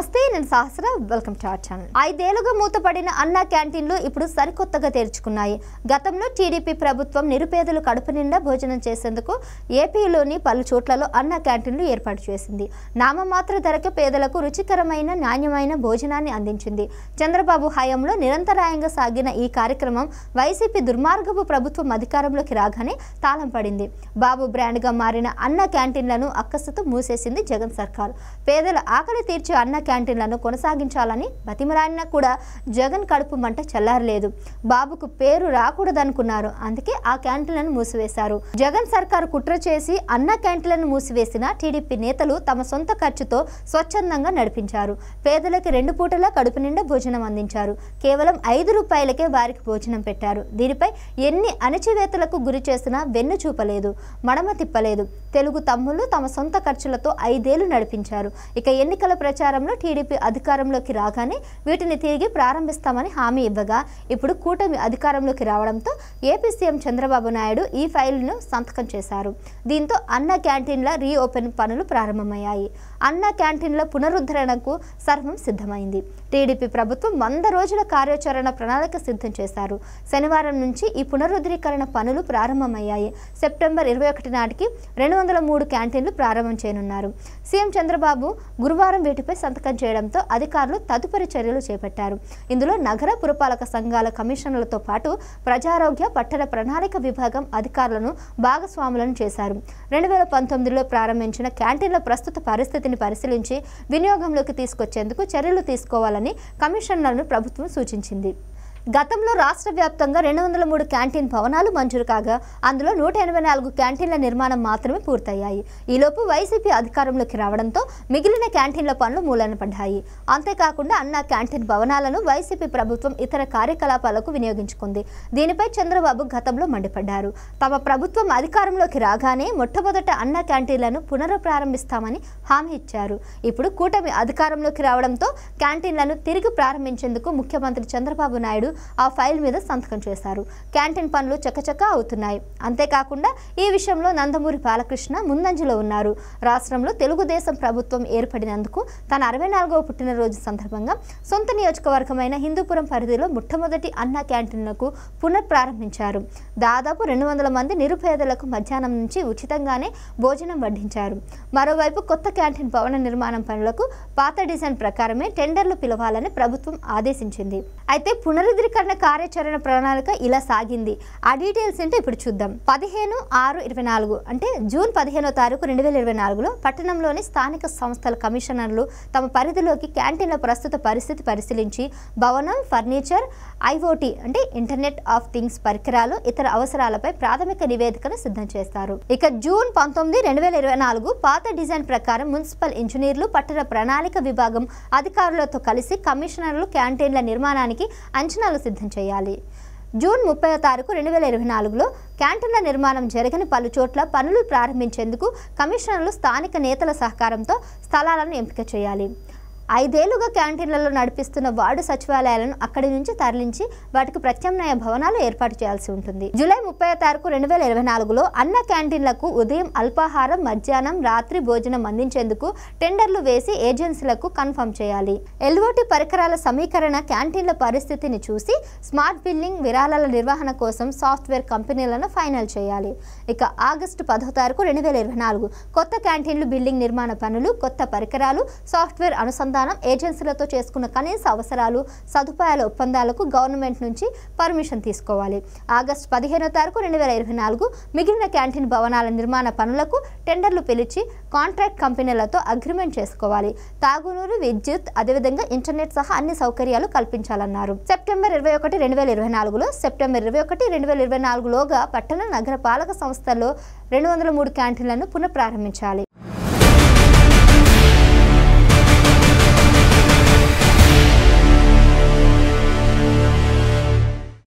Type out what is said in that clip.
నమస్తే, నేను Sahasra. Welcome to our channel. 5 ఏళ్లుగా మూతపడిన అన్నా క్యాంటీన్లు ఇప్పుడు సరికొత్తగా తెరుచుకున్నాయి. గతంలో టీడీపీ ప్రభుత్వం నిరుపేదలు కడుపు నిండా భోజనం చేసేందుకు ఏపీలోని పలు చోట్లలో అన్నా క్యాంటీన్లు ఏర్పాటు చేసింది. నామమాత్ర ధరకు పేదలకు రుచికరమైన నాణ్యమైన భోజనాన్ని అందించింది. చంద్రబాబు హయాంలో నిరంతరాయంగా సాగిన ఈ కార్యక్రమం వైసీపీ దుర్మార్గపు ప్రభుత్వం అధికారంలోకి రాగానే తాళం పడింది. బాబు బ్రాండ్గా మారిన అన్నా క్యాంటీన్లను అక్కసుతో మూసేసింది జగన్ సర్కార్. పేదల ఆకలి తీర్చే అన్న క్యాంటీన్లను కొనసాగించాలని బతిమలాడినా కూడా జగన్ కడుపు మంట చల్లారలేదు. బాబుకు పేరు రాకూడదనుకున్నారు, అందుకే ఆ క్యాంటీన్లను మూసివేశారు. జగన్ సర్కారు కుట్ర చేసి అన్న క్యాంటీన్లను మూసివేసిన టీడీపీ నేతలు తమ సొంత ఖర్చుతో స్వచ్ఛందంగా నడిపించారు. పేదలకి 2 పూటలా కడుపు నిండా భోజనం అందించారు. కేవలం 5 రూపాయలకే వారికి భోజనం పెట్టారు. దీనిపై ఎన్ని అణచివేతలకు గురి చేసినా వెన్ను చూపలేదు, మడమ తిప్పలేదు. తెలుగు తమ్ముళ్ళు తమ సొంత ఖర్చులతో 5 ఏళ్లు నడిపించారు. ఇక ఎన్నికల ప్రచారంలో టీడీపీ అధికారంలోకి రాగానే వీటిని తిరిగి ప్రారంభిస్తామని హామీ ఇవ్వగా, ఇప్పుడు కూటమి అధికారంలోకి రావడంతో ఏపీ సీఎం చంద్రబాబు నాయుడు ఈ ఫైల్ను సంతకం చేశారు. దీంతో అన్న క్యాంటీన్ల రీఓపెన్ పనులు ప్రారంభమయ్యాయి. అన్న క్యాంటీన్ల పునరుద్ధరణకు సర్వం సిద్ధమైంది. టీడీపీ ప్రభుత్వం 100 రోజుల కార్యాచరణ ప్రణాళిక సిద్ధం చేశారు. శనివారం నుంచి ఈ పునరుద్ధరీకరణ పనులు ప్రారంభమయ్యాయి. సెప్టెంబర్ 21 నాటికి 203 క్యాంటీన్లు ప్రారంభం చేయనున్నారు. సీఎం చంద్రబాబు గురువారం వీటిపై సంతకం చేయడంతో అధికారులు తదుపరి చర్యలు చేపట్టారు. ఇందులో నగర పురపాలక సంఘాల కమిషనర్లతో పాటు ప్రజారోగ్య పట్టణ ప్రణాళిక విభాగం అధికారులను భాగస్వాములను చేశారు. 2019లో ప్రారంభించిన క్యాంటీన్ల ప్రస్తుత పరిస్థితిని పరిశీలించి వినియోగంలోకి తీసుకొచ్చేందుకు చర్యలు తీసుకోవాలని కమిషనర్లను ప్రభుత్వం సూచించింది. గతంలో రాష్ట్ర వ్యాప్తంగా 203 క్యాంటీన్ భవనాలు మంజూరు కాగా అందులో 184 క్యాంటీన్ల నిర్మాణం మాత్రమే పూర్తయ్యాయి. ఈలోపు వైసీపీ అధికారంలోకి రావడంతో మిగిలిన క్యాంటీన్ల పనులు మూలన పడ్డాయి. అంతేకాకుండా అన్నా క్యాంటీన్ భవనాలను వైసీపీ ప్రభుత్వం ఇతర కార్యకలాపాలకు వినియోగించుకుంది. దీనిపై చంద్రబాబు గతంలో మండిపడ్డారు. తమ ప్రభుత్వం అధికారంలోకి రాగానే మొట్టమొదట అన్నా క్యాంటీన్లను పునఃప్రారంభిస్తామని హామీ ఇచ్చారు. ఇప్పుడు కూటమి అధికారంలోకి రావడంతో క్యాంటీన్లను తిరిగి ప్రారంభించేందుకు ముఖ్యమంత్రి చంద్రబాబు నాయుడు ఆ ఫైల్ మీద సంతకం చేశారు. క్యాంటీన్ పనులు చకచకా అవుతున్నాయి. అంతేకాకుండా ఈ విషయంలో నందమూరి బాలకృష్ణ ముందంజలో ఉన్నారు. రాష్ట్రంలో తెలుగుదేశం ప్రభుత్వం ఏర్పడినందుకు తన 64వ పుట్టినరోజు సందర్భంగా సొంత నియోజకవర్గమైన హిందూపురం పరిధిలో మొట్టమొదటి అన్నా క్యాంటీన్లకు పునఃప్రారంభించారు. దాదాపు 200 మంది నిరుపేదలకు మధ్యాహ్నం నుంచి ఉచితంగానే భోజనం వడ్డించారు. మరోవైపు కొత్త క్యాంటీన్ భవన నిర్మాణం పనులకు పాత డిజైన్ ప్రకారమే టెండర్లు పిలవాలని ప్రభుత్వం ఆదేశించింది. అయితే పునరుద్ధరీకరణ కార్యాచరణ ప్రణాళిక ఇలా సాగింది. ఆ డీటెయిల్స్ ఏంటో ఇప్పుడు చూద్దాం. 15/6/24 అంటే జూన్ 15వ తారీఖు 2024లో పట్టణంలోని స్థానిక సంస్థల కమిషనర్లు తమ పరిధిలోకి క్యాంటీన్ల ప్రస్తుత పరిస్థితి పరిశీలించి భవనం, ఫర్నిచర్, IoT అంటే ఇంటర్నెట్ ఆఫ్ థింగ్స్ పరికరాలు, ఇతర అవసరాలపై ప్రాథమిక నివేదికను సిద్ధం చేస్తారు. ఇక జూన్ 19, 2024 పాత డిజైన్ ప్రకారం మున్సిపల్ ఇంజనీర్లు, పట్టణ ప్రణాళిక విభాగం అధికారులతో కలిసి కమిషనర్లు క్యాంటీన్ల నిర్మాణానికి అంచనాలు సిద్ధం చేయాలి. జూన్ 30వ తారీఖు 2024లో క్యాంటీన్ల నిర్మాణం జరగని పలు చోట్ల పనులు ప్రారంభించేందుకు కమిషనర్లు స్థానిక నేతల సహకారంతో స్థలాలను ఎంపిక చేయాలి. 5 ఏళ్లుగా క్యాంటీన్లలో నడిపిస్తున్న వార్డు సచివాలయాలను అక్కడి నుంచి తరలించి వాటికి ప్రత్యామ్నాయ భవనాలు ఏర్పాటు చేయాల్సి ఉంటుంది. జూలై 30వ తారీఖు 2024లో అన్న క్యాంటీన్లకు ఉదయం అల్పాహారం, మధ్యాహ్నం, రాత్రి భోజనం అందించేందుకు టెండర్లు వేసి ఏజెన్సీలకు కన్ఫర్మ్ చేయాలి. LOT పరికరాల సమీకరణ, క్యాంటీన్ల పరిస్థితిని చూసి స్మార్ట్ బిల్లింగ్, విరాళాల నిర్వహణ కోసం సాఫ్ట్వేర్ కంపెనీలను ఫైనల్ చేయాలి. ఇక ఆగస్టు 10వ తారీఖు 2024 కొత్త క్యాంటీన్లు బిల్డింగ్ నిర్మాణ పనులు, కొత్త పరికరాలు, సాఫ్ట్వేర్ అనుసంధానం, ఏజెన్సీలతో చేసుకున్న కనీస అవసరాలు, సదుపాయాల ఒప్పందాలకు గవర్నమెంట్ నుంచి పర్మిషన్ తీసుకోవాలి. ఆగస్టు 15వ తారీఖు 2024 మిగిలిన క్యాంటీన్ భవనాల నిర్మాణ పనులకు టెండర్లు పిలిచి కాంట్రాక్ట్ కంపెనీలతో అగ్రిమెంట్ చేసుకోవాలి. తాగునీరు, విద్యుత్, అదేవిధంగా ఇంటర్నెట్ సహా అన్ని సౌకర్యాలు కల్పించాలన్నారు. సెప్టెంబర్ 21, 2024లో సెప్టెంబర్ 21, 2024లోగా పట్టణ నగర పాలక సంస్థల్లో 203 క్యాంటీన్లను పునఃప్రారంభించాలి.